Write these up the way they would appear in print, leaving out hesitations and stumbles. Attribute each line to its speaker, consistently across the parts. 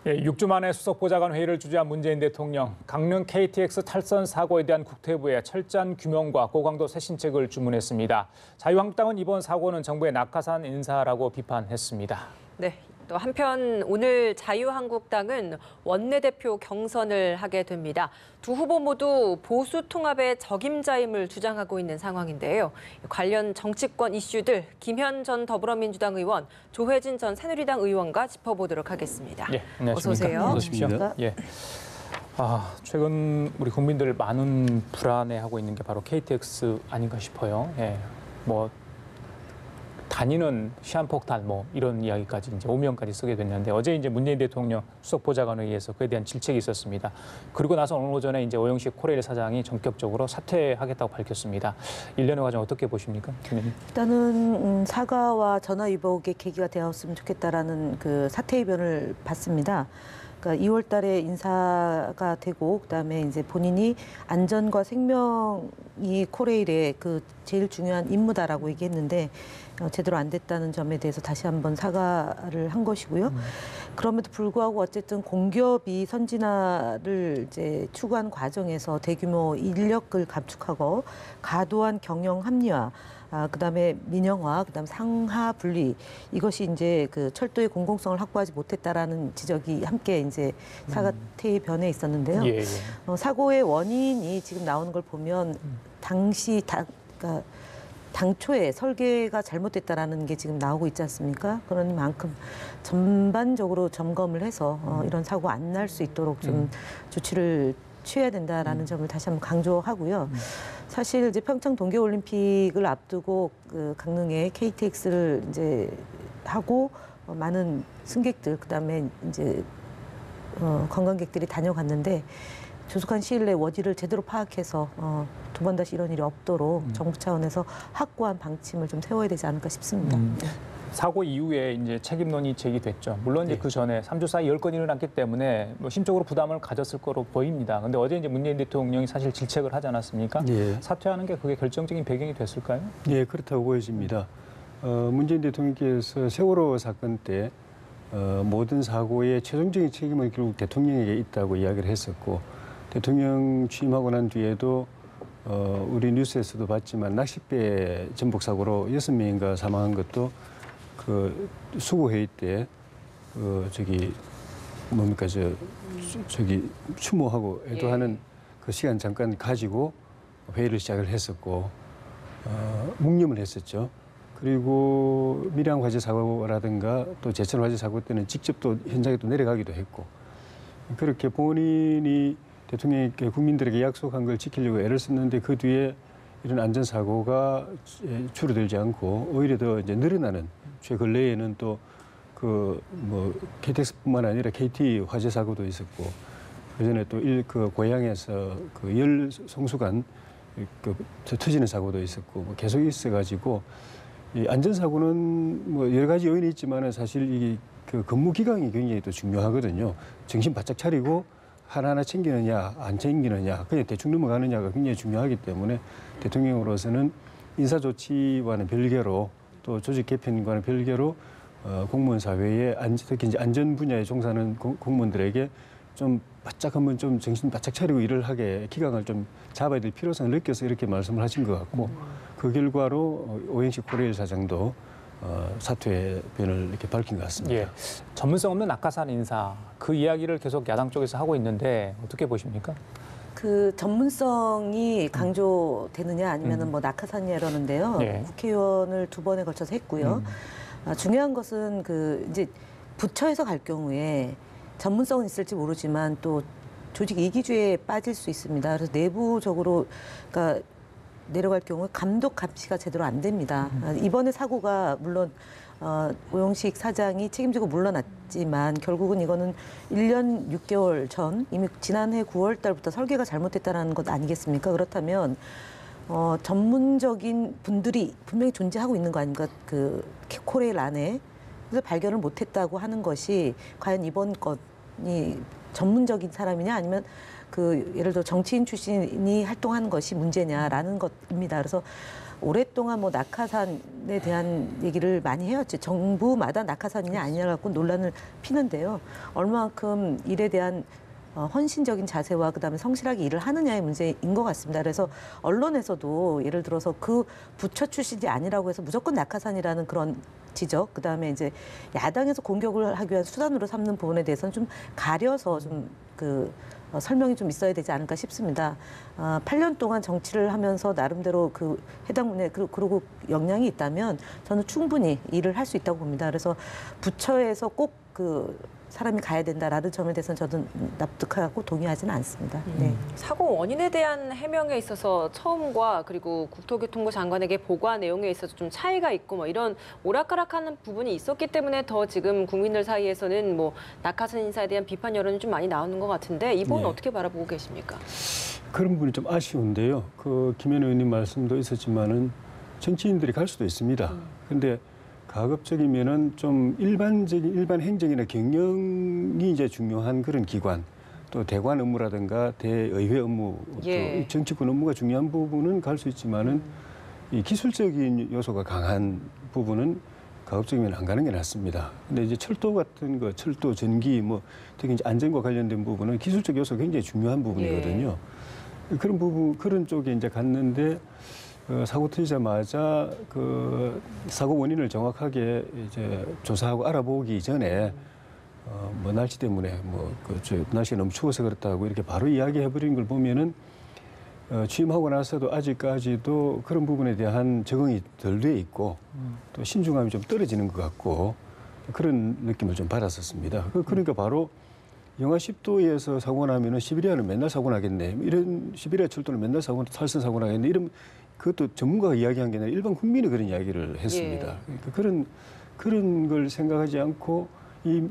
Speaker 1: 예, 6주 만에 수석보좌관 회의를 주재한 문재인 대통령, 강릉 KTX 탈선 사고에 대한 국토부의 철저한 규명과 고강도 쇄신책을 주문했습니다. 자유한국당은 이번 사고는 정부의 낙하산 인사라고 비판했습니다.
Speaker 2: 네, 또 한편 오늘 자유한국당은 원내대표 경선을 하게 됩니다. 두 후보 모두 보수 통합의 적임자임을 주장하고 있는 상황인데요. 관련 정치권 이슈들 김현 전 더불어민주당 의원, 조혜진 전 새누리당 의원과 짚어보도록 하겠습니다.
Speaker 1: 예, 안녕하십니까.
Speaker 2: 어서 오세요.
Speaker 1: 안녕하십니까. 예. 최근 우리 국민들 많은 불안해하고 있는 게 바로 KTX 아닌가 싶어요. 예, 단위는 시한폭탄 이런 이야기까지 이제 오명까지 쓰게 됐는데 어제 이제 문재인 대통령 수석보좌관에 의해서 그에 대한 질책이 있었습니다. 그리고 나서 오늘 오전에 이제 오영식 코레일 사장이 전격적으로 사퇴하겠다고 밝혔습니다. 일련의 과정 어떻게 보십니까, 김
Speaker 3: 일단은 사과와 전화위복의 계기가 되었으면 좋겠다라는 그 사퇴 의견을 받습니다. 그러니까 2월 달에 인사가 되고 그다음에 이제 본인이 안전과 생명이 코레일의 그 제일 중요한 임무다라고 얘기했는데 제대로 안 됐다는 점에 대해서 다시 한번 사과를 한 것이고요. 그럼에도 불구하고 어쨌든 공기업이 선진화를 이제 추구한 과정에서 대규모 인력을 감축하고 과도한 경영 합리화, 그다음에 민영화, 그다음 상하 분리 이것이 이제 그 철도의 공공성을 확보하지 못했다라는 지적이 함께 이제 사과태의 변에 있었는데요.
Speaker 1: 예.
Speaker 3: 사고의 원인이 지금 나오는 걸 보면 그러니까 당초에 설계가 잘못됐다라는 게 지금 나오고 있지 않습니까? 그런 만큼 전반적으로 점검을 해서 이런 사고 안 날 수 있도록 좀 조치를 취해야 된다라는 점을 다시 한번 강조하고요. 사실 이제 평창 동계올림픽을 앞두고 그 강릉에 KTX를 이제 하고 많은 승객들 그다음에 이제 관광객들이 다녀갔는데 조속한 시일 내에 원인을 제대로 파악해서 두 번 다시 이런 일이 없도록 정부 차원에서 확고한 방침을 좀 세워야 되지 않을까 싶습니다.
Speaker 1: 사고 이후에 이제 책임론이 제기됐죠. 물론 이제 그 전에 3주 사이 10건이 일어났기 때문에 심적으로 부담을 가졌을 거로 보입니다. 근데 어제 이제 문재인 대통령이 사실 질책을 하지 않았습니까?
Speaker 4: 예.
Speaker 1: 사퇴하는 게 그게 결정적인 배경이 됐을까요?
Speaker 4: 예, 그렇다고 보여집니다. 문재인 대통령께서 세월호 사건 때 모든 사고의 최종적인 책임은 결국 대통령에게 있다고 이야기를 했었고 대통령 취임하고 난 뒤에도 우리 뉴스에서도 봤지만 낚싯배 전복 사고로 6명인가 사망한 것도 그 수고회의 때 추모하고 애도하는 그 시간 잠깐 가지고 회의를 시작을 했었고 묵념을 했었죠. 그리고 밀양 화재 사고라든가 또 제천 화재 사고 때는 직접 또 현장에 또 내려가기도 했고 그렇게 본인이 대통령께 국민들에게 약속한 걸 지키려고 애를 썼는데 그 뒤에 이런 안전사고가 줄어들지 않고 오히려 더 이제 늘어나는 최근래에는 또 KTX뿐만 아니라 KT 화재 사고도 있었고 그전에 또 고향에서 그 열 성수관 터지는 사고도 있었고 계속 있어가지고 이 안전사고는 여러 가지 요인이 있지만은 사실 이 그 근무 기간이 굉장히 또 중요하거든요. 정신 바짝 차리고 하나하나 챙기느냐 안 챙기느냐 그냥 대충 넘어가느냐가 굉장히 중요하기 때문에 대통령으로서는 인사조치와는 별개로 또 조직 개편과는 별개로 공무원 사회에 특히 이제 안전 분야에 종사하는 공무원들에게 좀 바짝 한번 좀 정신 바짝 차리고 일을 하게 기강을 좀 잡아야 될 필요성을 느껴서 이렇게 말씀을 하신 것 같고 그 결과로 오영식 코레일 사장도 사퇴 변을 이렇게 밝힌 것 같습니다.
Speaker 1: 예. 전문성 없는 낙하산 인사 그 이야기를 계속 야당 쪽에서 하고 있는데 어떻게 보십니까?
Speaker 3: 그 전문성이 강조되느냐 아니면은 낙하산이냐 이러는데요.
Speaker 1: 네.
Speaker 3: 국회의원을 2번에 걸쳐서 했고요. 중요한 것은 그 이제 부처에서 갈 경우에 전문성은 있을지 모르지만 또 조직 이기주의에 빠질 수 있습니다. 그래서 내부적으로 그러니까 내려갈 경우에 감독 감시가 제대로 안 됩니다. 이번에 사고가 물론 오영식 사장이 책임지고 물러났지만 결국은 이거는 1년 6개월 전 이미 지난해 9월 달부터 설계가 잘못됐다는 것 아니겠습니까? 그렇다면 전문적인 분들이 분명히 존재하고 있는 거 아닙니까? 그 코레일 안에. 그래서 발견을 못했다고 하는 것이 과연 이번 건이 전문적인 사람이냐 아니면 그 예를 들어 정치인 출신이 활동하는 것이 문제냐라는 것입니다. 그래서 오랫동안 뭐 낙하산에 대한 얘기를 많이 해왔죠. 정부마다 낙하산이냐 아니냐 갖고 논란을 피는데요. 얼마만큼 일에 대한 헌신적인 자세와 그다음에 성실하게 일을 하느냐의 문제인 것 같습니다. 그래서 언론에서도 예를 들어서 그 부처 출신이 아니라고 해서 무조건 낙하산이라는 그런 지적, 그다음에 이제 야당에서 공격을 하기 위한 수단으로 삼는 부분에 대해서는 좀 가려서 좀 설명이 좀 있어야 되지 않을까 싶습니다. 8년 동안 정치를 하면서 나름대로 그 해당 분야에 그리고 역량이 있다면 저는 충분히 일을 할 수 있다고 봅니다. 그래서 부처에서 꼭 사람이 가야 된다라는 점에 대해서는 저는 납득하고 동의하지는 않습니다. 네.
Speaker 2: 사고 원인에 대한 해명에 있어서 처음과 그리고 국토교통부 장관에게 보고한 내용에 있어서 좀 차이가 있고 뭐 이런 오락가락하는 부분이 있었기 때문에 더 지금 국민들 사이에서는 뭐 낙하산 인사에 대한 비판 여론이 좀 많이 나오는 것 같은데 이 부분
Speaker 4: 네.
Speaker 2: 어떻게 바라보고 계십니까?
Speaker 4: 그런 부분이 좀 아쉬운데요. 김현 의원님 말씀도 있었지만은 정치인들이 갈 수도 있습니다. 근데 가급적이면은 좀 일반 행정이나 경영이 이제 중요한 그런 기관, 또 대관 업무라든가 대의회 업무,
Speaker 2: 예.
Speaker 4: 또 정치권 업무가 중요한 부분은 갈 수 있지만은 이 기술적인 요소가 강한 부분은 가급적이면 안 가는 게 낫습니다. 근데 이제 철도 같은 거, 철도, 전기, 뭐 특히 이제 안전과 관련된 부분은 기술적 요소가 굉장히 중요한 부분이거든요. 그런 부분, 그런 쪽에 이제 갔는데. 사고 터지자마자 사고 원인을 정확하게 이제 조사하고 알아보기 전에 뭐 날씨 때문에 날씨가 너무 추워서 그렇다고 이렇게 바로 이야기해버린 걸 보면은 취임하고 나서도 아직까지도 그런 부분에 대한 적응이 덜 돼 있고 또 신중함이 좀 떨어지는 것 같고 그런 느낌을 좀 받았었습니다. 그러니까 바로 영하 10도에서 사고 나면은 시베리아는 맨날 사고 나겠네. 이런 시베리아 철도는 맨날 탈선 사고 나겠네. 이런 그것도 전문가가 이야기한 게 아니라 일반 국민이 그런 이야기를 했습니다. 그러니까 그런 걸 생각하지 않고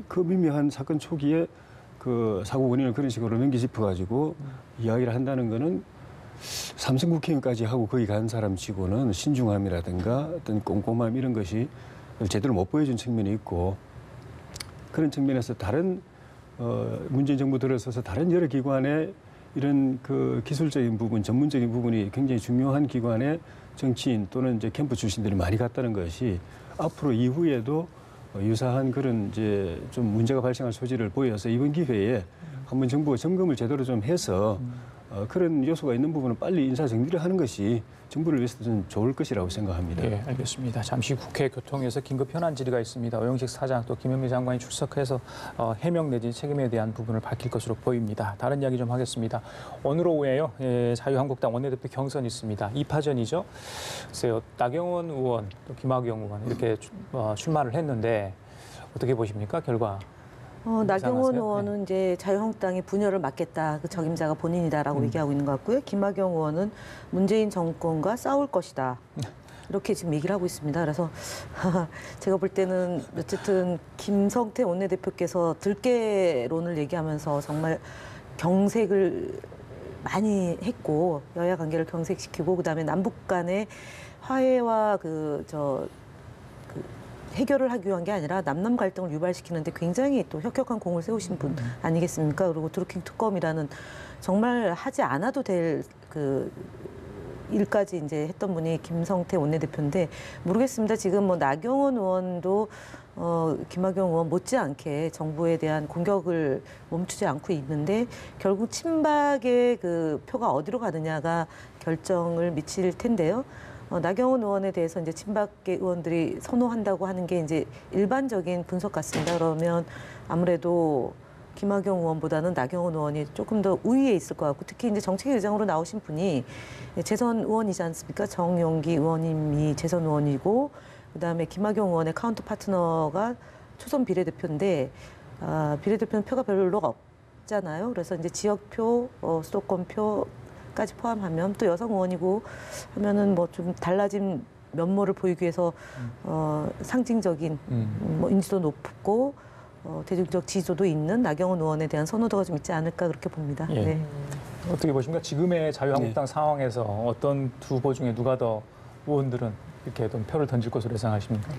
Speaker 4: 그 미묘한 사건 초기에 그 사고 원인을 그런 식으로 넘기짚어가지고 이야기를 한다는 거는 삼성 국회의원까지 하고 거기 간 사람 치고는 신중함이라든가 어떤 꼼꼼함 이런 것이 제대로 못 보여준 측면이 있고 그런 측면에서 다른 문재인 정부 들어서서 다른 여러 기관에 이런 기술적인 부분, 전문적인 부분이 굉장히 중요한 기관에 정치인 또는 이제 캠프 출신들이 많이 갔다는 것이 앞으로 이후에도 유사한 그런 이제 좀 문제가 발생할 소지를 보여서 이번 기회에 한번 정부가 점검을 제대로 좀 해서 그런 요소가 있는 부분은 빨리 인사 정리를 하는 것이 정부를 위해서 좀 좋을 것이라고 생각합니다.
Speaker 1: 네, 알겠습니다. 잠시 국회 교통위에서 긴급 현안 질의가 있습니다. 오영식 사장 또 김현미 장관이 출석해서 해명 내지 책임에 대한 부분을 밝힐 것으로 보입니다. 다른 이야기 좀 하겠습니다. 오늘 오후에요. 자유한국당 원내대표 경선이 있습니다. 2파전이죠. 글쎄요. 나경원 의원 또 김학용 의원 이렇게 출마를 했는데 어떻게 보십니까? 결과.
Speaker 3: 나경원
Speaker 1: 예상하세요?
Speaker 3: 의원은 이제 자유한국당의 분열을 막겠다. 그 적임자가 본인이다라고 얘기하고 있는 것 같고요. 김학용 의원은 문재인 정권과 싸울 것이다. 이렇게 지금 얘기를 하고 있습니다. 그래서 제가 볼 때는 어쨌든 김성태 원내대표께서 들깨론을 얘기하면서 정말 경색을 많이 했고 여야 관계를 경색시키고 그다음에 남북 간의 화해와 해결을 하기 위한 게 아니라 남남 갈등을 유발시키는데 굉장히 또 혁혁한 공을 세우신 분 아니겠습니까? 그리고 드루킹 특검이라는 정말 하지 않아도 될 일까지 이제 했던 분이 김성태 원내대표인데 모르겠습니다. 지금 뭐 나경원 의원도 김학용 의원 못지않게 정부에 대한 공격을 멈추지 않고 있는데 결국 친박의 표가 어디로 가느냐가 결정을 미칠 텐데요. 나경원 의원에 대해서 이제 친박계 의원들이 선호한다고 하는 게 이제 일반적인 분석 같습니다. 그러면 아무래도 김학용 의원보다는 나경원 의원이 조금 더 우위에 있을 것 같고 특히 이제 정책위의장으로 나오신 분이 재선 의원이지 않습니까? 정용기 의원님이 재선 의원이고 그다음에 김학용 의원의 카운터 파트너가 초선 비례대표인데 비례대표는 표가 별로 없잖아요. 그래서 이제 지역표, 수도권표 까지 포함하면 또 여성 의원이고 하면은 뭐 좀 달라진 면모를 보이기 위해서 상징적인 뭐 인지도 높고 대중적 지지도도 있는 나경원 의원에 대한 선호도가 좀 있지 않을까 그렇게 봅니다.
Speaker 1: 예.
Speaker 3: 네.
Speaker 1: 어떻게 보십니까? 지금의 자유한국당 상황에서 어떤 두 후보 중에 누가 더 의원들은 이렇게 좀 표를 던질 것으로 예상하십니까?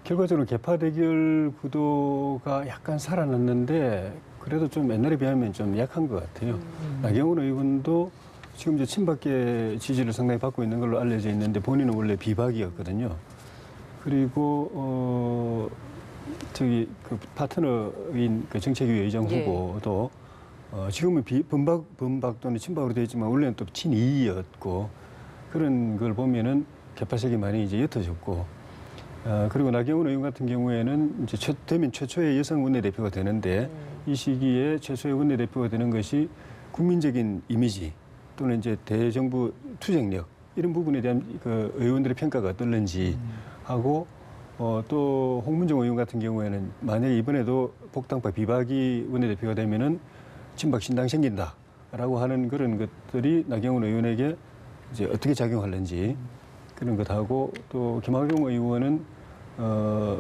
Speaker 4: 결과적으로 개파 대결 구도가 약간 살아났는데 그래도 좀 옛날에 비하면 좀 약한 것 같아요. 나경원 의원도 지금 이제 친박계 지지를 상당히 받고 있는 걸로 알려져 있는데 본인은 원래 비박이었거든요. 그리고 저기 그 파트너인 그 정책위 의장
Speaker 2: 예.
Speaker 4: 후보도 지금은 범박 또는 친박으로 되어 있지만 원래는 또 친이였고 그런 걸 보면은 개파색이 많이 이제 옅어졌고 그리고 나경원 의원 같은 경우에는 이제 되면 최초의 여성 원내대표가 되는데 이 시기에 최초의 원내대표가 되는 것이 국민적인 이미지 또는 이제 대정부 투쟁력 이런 부분에 대한 그 의원들의 평가가 어떨는지 하고 또 홍문정 의원 같은 경우에는 만약에 이번에도 복당파 비박이 원내대표가 되면은 친박 신당 생긴다라고 하는 그런 것들이 나경원 의원에게 이제 어떻게 작용하는지 그런 것하고 또 김학용 의원은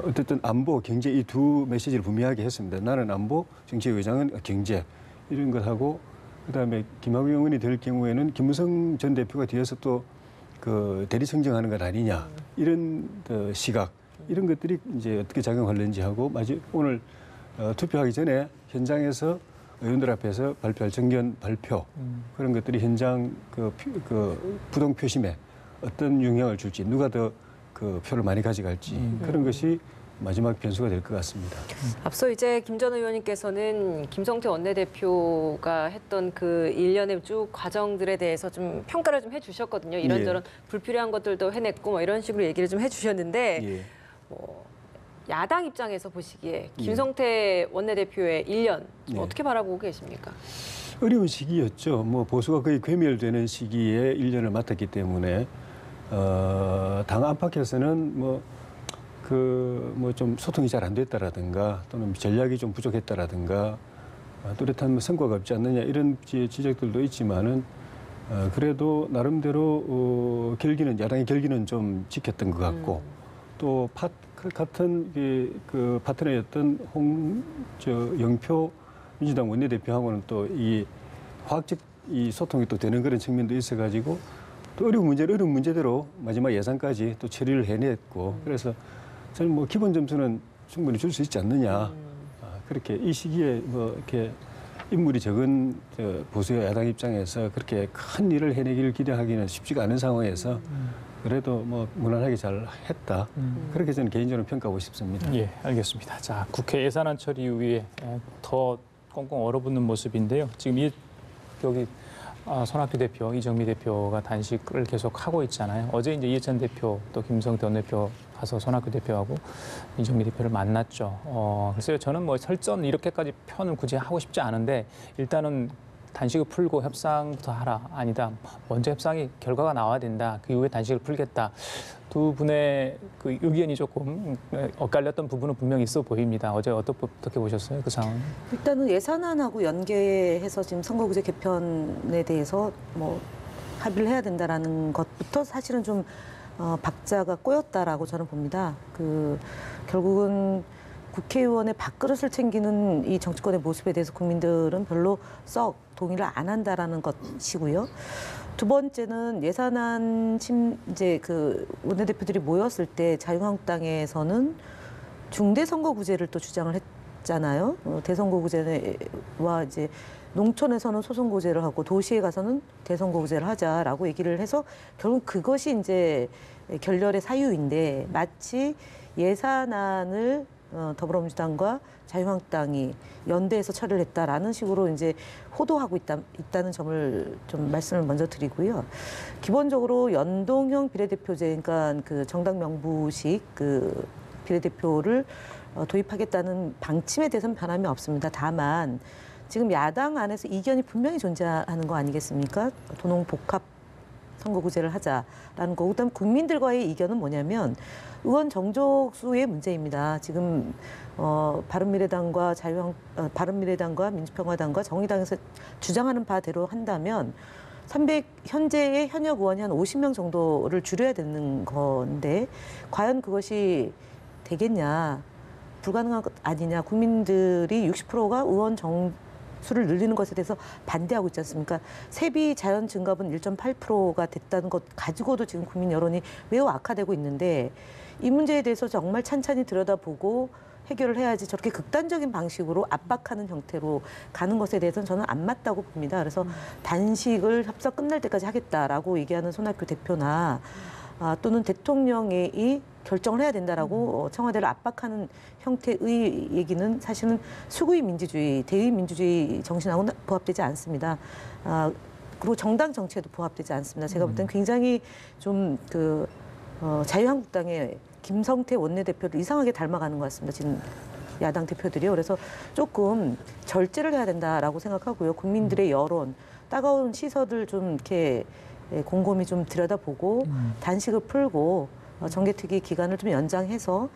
Speaker 4: 어쨌든 안보, 경제 이 두 메시지를 분명하게 했습니다. 나는 안보, 정치의장은 경제 이런 것하고 그다음에 김학용 의원이 될 경우에는 김무성 전 대표가 뒤에서 또 그 대리 청정하는 것 아니냐 이런 시각 이런 것들이 이제 어떻게 작용하는지 하고 오늘 투표하기 전에 현장에서 의원들 앞에서 발표할 정견 발표 그런 것들이 현장 그 부동 표심에 어떤 영향을 줄지 누가 더 그 표를 많이 가져갈지 그런 것이 마지막 변수가 될 것 같습니다.
Speaker 2: 앞서 이제 김 전 의원님께서는 김성태 원내대표가 했던 그 일련의 쭉 과정들에 대해서 좀 평가를 좀 해주셨거든요. 이런저런 불필요한 것들도 해냈고 뭐 이런 식으로 얘기를 좀 해주셨는데
Speaker 4: 예.
Speaker 2: 뭐 야당 입장에서 보시기에 김성태 원내대표의 1년
Speaker 4: 예.
Speaker 2: 어떻게 바라보고 계십니까?
Speaker 4: 어려운 시기였죠. 뭐 보수가 거의 괴멸되는 시기에 1년을 맡았기 때문에 당 안팎에서는 뭐 좀 소통이 잘 안 됐다라든가 또는 전략이 좀 부족했다라든가 뚜렷한 성과가 없지 않느냐 이런 지적들도 있지만은 그래도 나름대로 야당의 결기는 좀 지켰던 것 같고 또 같은 그 파트너였던 영표 민주당 원내대표하고는 또 이 화학적 이 소통이 또 되는 그런 측면도 있어가지고 또 어려운 문제대로 마지막 예산까지 또 처리를 해냈고 그래서 저는 뭐 기본 점수는 충분히 줄 수 있지 않느냐 그렇게 이 시기에 뭐 이렇게 인물이 적은 보수 야당 입장에서 그렇게 큰 일을 해내기를 기대하기는 쉽지가 않은 상황에서 그래도 뭐 무난하게 잘 했다 그렇게 저는 개인적으로 평가하고 싶습니다.
Speaker 1: 예, 알겠습니다. 자, 국회 예산안 처리 이후에 더 꽁꽁 얼어붙는 모습인데요. 지금 여기 손학규 대표, 이정미 대표가 단식을 계속 하고 있잖아요. 어제 이제 이해찬 대표 또 김성태 원내대표 가서 손학규 대표하고 이정미 대표를 만났죠. 글쎄요, 저는 뭐 설전 이렇게까지 표현을 굳이 하고 싶지 않은데 일단은 단식을 풀고 협상부터 하라. 아니다. 먼저 협상이 결과가 나와야 된다. 그 이후에 단식을 풀겠다. 두 분의 그 의견이 조금 엇갈렸던 부분은 분명히 있어 보입니다. 어제 어떻게 보셨어요? 그 상황?
Speaker 3: 일단은 예산안하고 연계해서 지금 선거구제 개편에 대해서 뭐 합의를 해야 된다라는 것부터 사실은 좀 박자가 꼬였다라고 저는 봅니다. 결국은 국회의원의 밥그릇을 챙기는 이 정치권의 모습에 대해서 국민들은 별로 썩 동의를 안 한다라는 것이고요. 두 번째는 예산안 이제 그 원내대표들이 모였을 때 자유한국당에서는 중대선거구제를 또 주장을 했잖아요. 대선거구제와 이제 농촌에서는 소선거구제를 하고 도시에 가서는 대선거구제를 하자라고 얘기를 해서 결국 그것이 이제 결렬의 사유인데 마치 예산안을 더불어민주당과 자유한국당이 연대해서 처리를 했다라는 식으로 이제 호도하고 있다는 점을 좀 말씀을 먼저 드리고요. 기본적으로 연동형 비례대표제, 그러니까 그 정당 명부식 그 비례대표를 도입하겠다는 방침에 대해서는 변함이 없습니다. 다만 지금 야당 안에서 이견이 분명히 존재하는 거 아니겠습니까? 도농 복합 선거구제를 하자라는 거고, 그다음 국민들과의 이견은 뭐냐면 의원 정족수의 문제입니다. 지금 바른미래당과 바른미래당과 민주평화당과 정의당에서 주장하는 바대로 한다면 현재의 현역 의원이 한 50명 정도를 줄여야 되는 건데 과연 그것이 되겠냐, 불가능한 것 아니냐. 국민들이 60%가 의원 수를 늘리는 것에 대해서 반대하고 있지 않습니까? 세비 자연 증가분 1.8%가 됐다는 것 가지고도 지금 국민 여론이 매우 악화되고 있는데 이 문제에 대해서 정말 찬찬히 들여다보고 해결을 해야지 저렇게 극단적인 방식으로 압박하는 형태로 가는 것에 대해서는 저는 안 맞다고 봅니다. 그래서 단식을 협상 끝날 때까지 하겠다라고 얘기하는 손학규 대표나 또는 대통령이 결정을 해야 된다라고 청와대를 압박하는 형태의 얘기는 사실은 수구의 민주주의, 대의 민주주의 정신하고는 부합되지 않습니다. 그리고 정당 정치에도 부합되지 않습니다. 제가 볼 때는 굉장히 좀 자유한국당의 김성태 원내대표를 이상하게 닮아가는 것 같습니다. 지금 야당 대표들이요. 그래서 조금 절제를 해야 된다라고 생각하고요. 국민들의 여론, 따가운 시선을 좀 이렇게 곰곰이 좀 들여다보고 단식을 풀고 정개특위 기간을 좀 연장해서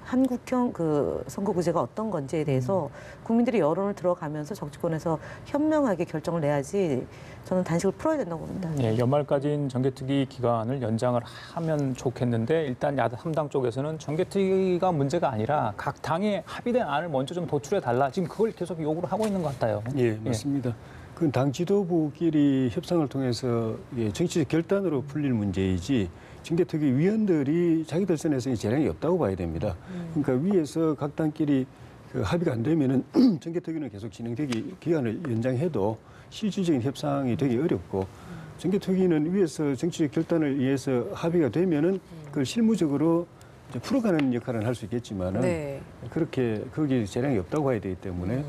Speaker 3: 한국형 그 선거구제가 어떤 건지에 대해서 국민들의 여론을 들어가면서 정치권에서 현명하게 결정을 내야지 저는 단식을 풀어야 된다고 봅니다.
Speaker 1: 예, 연말까지는 정개특위 기간을 연장을 하면 좋겠는데 일단 야당 3당 쪽에서는 정개특위가 문제가 아니라 각 당의 합의된 안을 먼저 좀 도출해 달라. 지금 그걸 계속 요구를 하고 있는 것 같아요.
Speaker 4: 예, 맞습니다. 그건 당 지도부끼리 협상을 통해서 정치적 결단으로 풀릴 문제이지 정개특위 위원들이 자기들 선에서 재량이 없다고 봐야 됩니다. 그러니까 위에서 각 당끼리 그 합의가 안 되면은 정개특위는 계속 진행되기 기간을 연장해도 실질적인 협상이 되기 어렵고 정개특위는 위에서 정치적 결단을 위해서 합의가 되면은 그걸 실무적으로 이제 풀어가는 역할은 할 수 있겠지만은
Speaker 2: 네.
Speaker 4: 그렇게 거기에 재량이 없다고 봐야 되기 때문에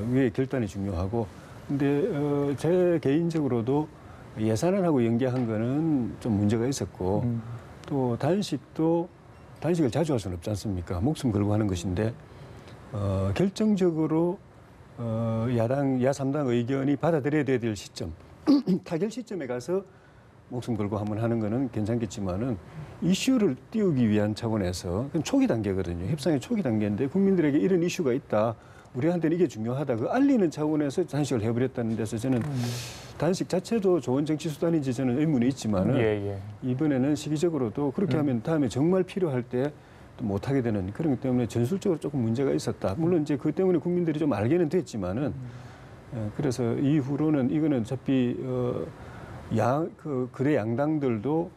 Speaker 4: 위의 결단이 중요하고 근데 제 개인적으로도 예산안하고 연계한 거는 좀 문제가 있었고 또 단식을 자주 할 수는 없지 않습니까? 목숨 걸고 하는 것인데 결정적으로 야3당 의견이 받아들여야 될 시점 타결 시점에 가서 목숨 걸고 한번 하는 거는 괜찮겠지만은 이슈를 띄우기 위한 차원에서 그건 초기 단계거든요. 협상의 초기 단계인데 국민들에게 이런 이슈가 있다. 우리한테는 이게 중요하다. 그 알리는 차원에서 단식을 해버렸다는 데서 저는 단식 자체도 좋은 정치 수단인지 저는 의문이 있지만은 이번에는 시기적으로도 그렇게 하면 다음에 정말 필요할 때 또 못하게 되는 그런 것 때문에 전술적으로 조금 문제가 있었다. 물론 이제 그 때문에 국민들이 좀 알게는 됐지만은 그래서 이후로는 이거는 어차피 거대 양당들도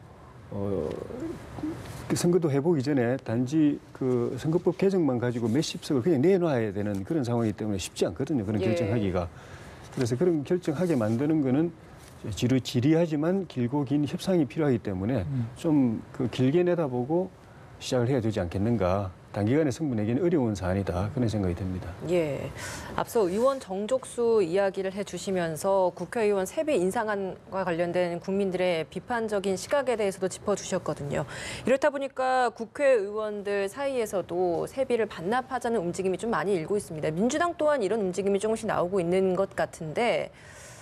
Speaker 4: 그 선거도 해보기 전에 단지 그 선거법 개정만 가지고 몇십 석을 그냥 내놔야 되는 그런 상황이기 때문에 쉽지 않거든요. 그런 결정하기가. 그래서 그런 결정하게 만드는 거는 지리하지만 길고 긴 협상이 필요하기 때문에 좀 그 길게 내다보고 시작을 해야 되지 않겠는가. 단기간에 승부내기는 어려운 사안이다. 그런 생각이 듭니다.
Speaker 2: 예. 앞서 의원 정족수 이야기를 해주시면서 국회의원 세비 인상안과 관련된 국민들의 비판적인 시각에 대해서도 짚어주셨거든요. 이렇다 보니까 국회의원들 사이에서도 세비를 반납하자는 움직임이 좀 많이 일고 있습니다. 민주당 또한 이런 움직임이 조금씩 나오고 있는 것 같은데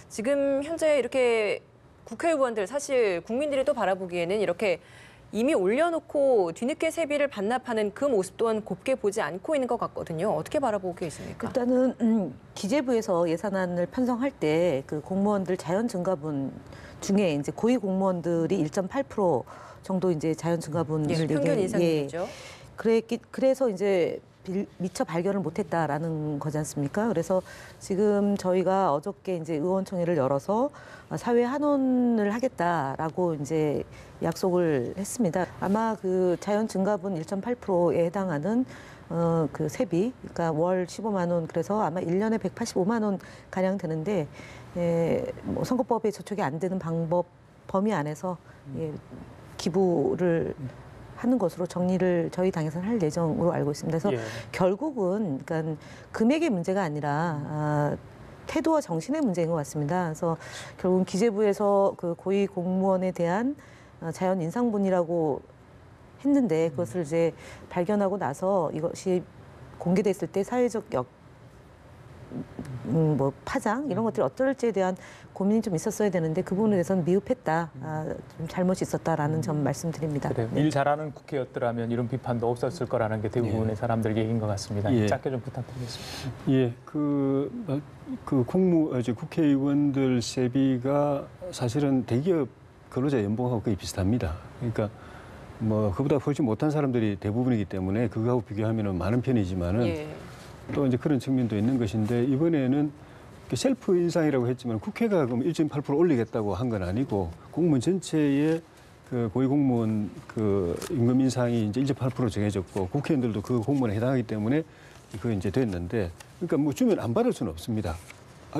Speaker 2: 지금 현재 이렇게 국회의원들 사실 국민들이 또 바라보기에는 이렇게 이미 올려놓고 뒤늦게 세비를 반납하는 그 모습 또한 곱게 보지 않고 있는 것 같거든요. 어떻게 바라보고 계십니까?
Speaker 3: 일단은 기재부에서 예산안을 편성할 때 그 공무원들 자연 증가분 중에 이제 고위 공무원들이 1.8% 정도 이제 자연 증가분을
Speaker 2: 평균 인상이죠.
Speaker 3: 그래서 이제 미처 발견을 못했다라는 거지 않습니까? 그래서 지금 저희가 어저께 이제 의원총회를 열어서 사회 한원을 하겠다라고 이제 약속을 했습니다. 아마 그 자연 증가분 1.8%에 해당하는 그 세비, 그러니까 월 15만 원, 그래서 아마 1년에 185만 원 가량 되는데 뭐 선거법에 저촉이 안 되는 방법 범위 안에서 기부를 하는 것으로 정리를 저희 당에서는 할 예정으로 알고 있습니다. 그래서 결국은 그러니까 금액의 문제가 아니라 태도와 정신의 문제인 것 같습니다. 그래서 결국은 기재부에서 그 고위 공무원에 대한 자연 인상분이라고 했는데 그것을 이제 발견하고 나서 이것이 공개됐을 때 사회적 뭐 파장 이런 것들이 어떨지에 대한 고민이 좀 있었어야 되는데 그 부분에 대해서는 미흡했다, 좀 잘못이 있었다라는 점 말씀드립니다.
Speaker 1: 그래요. 일 잘하는 국회였더라면 이런 비판도 없었을 거라는 게 대부분의 사람들 얘기인 것 같습니다. 짧게 좀 부탁드리겠습니다.
Speaker 4: 예, 그 국회의원들 세비가 사실은 대기업 근로자 연봉하고 거의 비슷합니다. 그러니까 뭐 그보다 훨씬 못한 사람들이 대부분이기 때문에 그거하고 비교하면 많은 편이지만은. 또 이제 그런 측면도 있는 것인데 이번에는 셀프 인상이라고 했지만 국회가 그럼 1.8% 올리겠다고 한 건 아니고 공무원 전체의 그 고위공무원 그 임금 인상이 이제 1.8% 정해졌고 국회의원들도 그 공무원에 해당하기 때문에 그 이제 됐는데 그러니까 뭐 주면 안 받을 수는 없습니다.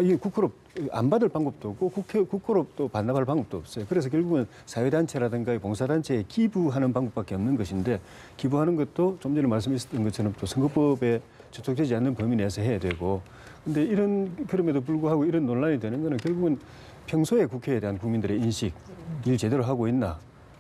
Speaker 4: 이게 국고로 안 받을 방법도 없고 국고로 또 반납할 방법도 없어요. 그래서 결국은 사회단체라든가 봉사단체에 기부하는 방법밖에 없는 것인데 기부하는 것도 좀 전에 말씀하셨던 것처럼 또 선거법에 저촉되지 않는 범위 내에서 해야 되고 근데 이런 그럼에도 불구하고 이런 논란이 되는 거는 결국은 평소에 국회에 대한 국민들의 인식, 일 제대로 하고 있나,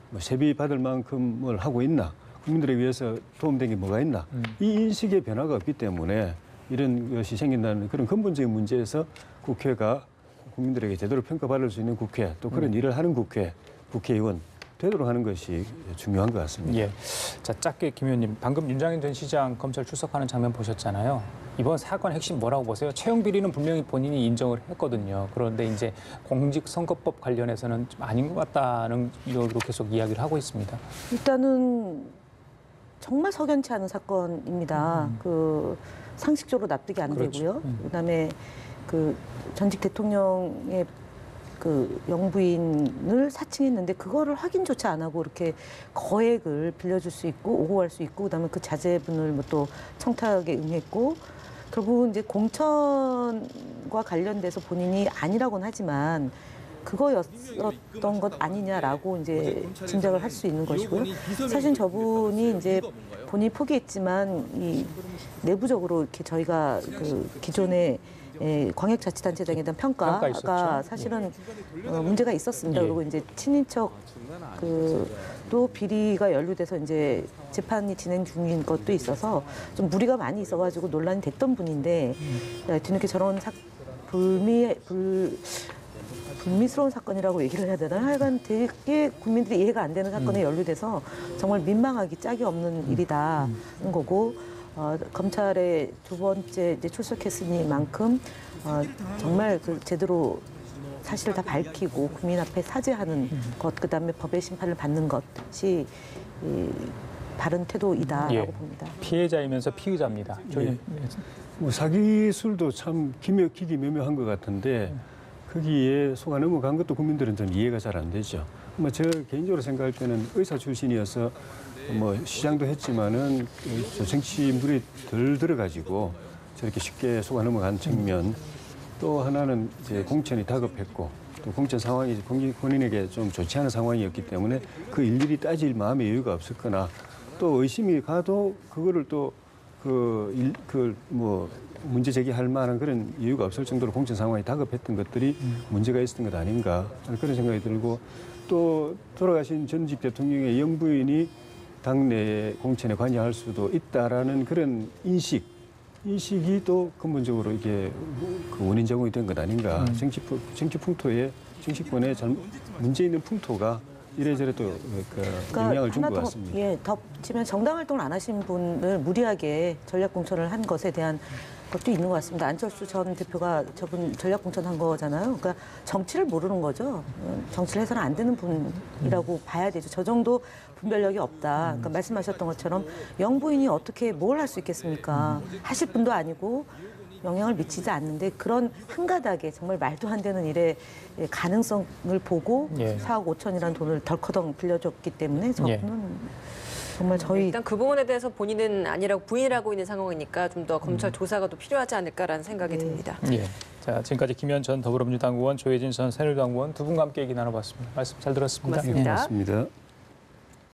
Speaker 4: 뭐 세비 받을 만큼을 하고 있나, 국민들에 위해서 도움된 게 뭐가 있나, 이 인식의 변화가 없기 때문에 이런 것이 생긴다는 그런 근본적인 문제에서 국회가 국민들에게 제대로 평가받을 수 있는 국회, 또 그런 일을 하는 국회, 국회의원 되도록 하는 것이 중요한 것 같습니다.
Speaker 1: 예. 자, 짧게 김 의원님, 방금 윤장현 전 시장 검찰 출석하는 장면 보셨잖아요. 이번 사건 핵심 뭐라고 보세요? 채용 비리는 분명히 본인이 인정을 했거든요. 그런데 이제 공직선거법 관련해서는 좀 아닌 것 같다는 이유로 계속 이야기를 하고 있습니다.
Speaker 3: 일단은 정말 석연치 않은 사건입니다. 그 상식적으로 납득이 안
Speaker 1: 그렇죠.
Speaker 3: 되고요. 그다음에 그 전직 대통령의 그 영부인을 사칭했는데 그거를 확인조차 안 하고 이렇게 거액을 빌려줄 수 있고 오고 갈 수 있고 그다음에 그 자제분을 뭐 또 청탁에 응했고 결국은 이제 공천과 관련돼서 본인이 아니라고는 하지만 그거였던 것 아니냐라고 이제 짐작을 할 수 있는 것이고요. 사실 저분이 이제 본인이 포기했지만 이 내부적으로 이렇게 저희가 그 기존에 광역자치단체장에 대한 평가가
Speaker 1: 있었죠.
Speaker 3: 사실은 문제가 있었습니다.
Speaker 1: 예.
Speaker 3: 그리고 이제 친인척 또 비리가 연루돼서 이제 재판이 진행 중인 것도 있어서 좀 무리가 많이 있어가지고 논란이 됐던 분인데 뒤늦게 저런 불미스러운 사건이라고 얘기를 해야 되나? 하여간 되게 국민들이 이해가 안 되는 사건에 연루돼서 정말 민망하기 짝이 없는 일이다는 거고 검찰의 두 번째 이제 출석했으니만큼 정말 그 제대로 사실을 다 밝히고 국민 앞에 사죄하는 것, 그다음에 법의 심판을 받는 것이 바른 태도이다라고
Speaker 1: 예.
Speaker 3: 봅니다.
Speaker 1: 피해자이면서 피의자입니다.
Speaker 4: 예. 뭐 사기술도 참 기기묘묘한 것 같은데 거기에 속아 넘어간 것도 국민들은 좀 이해가 잘 안 되죠. 뭐 저 개인적으로 생각할 때는 의사 출신이어서 뭐 시장도 했지만은 저 정치물이 덜 들어가지고 저렇게 쉽게 속아 넘어간 측면 또 하나는 이제 공천이 다급했고 또 공천 상황이 본인에게 좀 좋지 않은 상황이었기 때문에 그 일일이 따질 마음의 여유가 없었거나 또 의심이 가도 그거를 또 뭐 문제 제기할 만한 그런 이유가 없을 정도로 공천 상황이 다급했던 것들이 문제가 있었던 것 아닌가 그런 생각이 들고 또 돌아가신 전직 대통령의 영부인이 당내 공천에 관여할 수도 있다라는 그런 인식이 또 근본적으로 이게 그 원인 제공이 된 것 아닌가. 정치 풍토에 정치권에 문제 있는 풍토가 이래저래 또 영향을 준 것 같습니다.
Speaker 3: 예, 덧치면 정당 활동을 안 하신 분을 무리하게 전략 공천을 한 것에 대한 것도 있는 것 같습니다. 안철수 전 대표가 저분 전략 공천한 거잖아요. 그러니까 정치를 모르는 거죠. 정치를 해서는 안 되는 분이라고 봐야 되죠. 저 정도 분별력이 없다. 그러니까 말씀하셨던 것처럼 영부인이 어떻게 뭘 할 수 있겠습니까? 하실 분도 아니고 영향을 미치지 않는데 그런 한가닥에 정말 말도 안 되는 일의 가능성을 보고
Speaker 1: 예.
Speaker 3: 4억 5천이라는 돈을 덜커덩 빌려줬기 때문에 저분은 정말 저희
Speaker 2: 일단 그 부분에 대해서 본인은 아니라고 부인하고 있는 상황이니까 좀 더 검찰 조사가 더 필요하지 않을까라는 생각이 듭니다.
Speaker 1: 예. 자, 지금까지 김현 전 더불어민주당 의원, 조혜진 전 새누리당 의원 두 분과 함께 얘기 나눠봤습니다. 말씀 잘 들었습니다.
Speaker 2: 고맙습니다.
Speaker 4: 고맙습니다.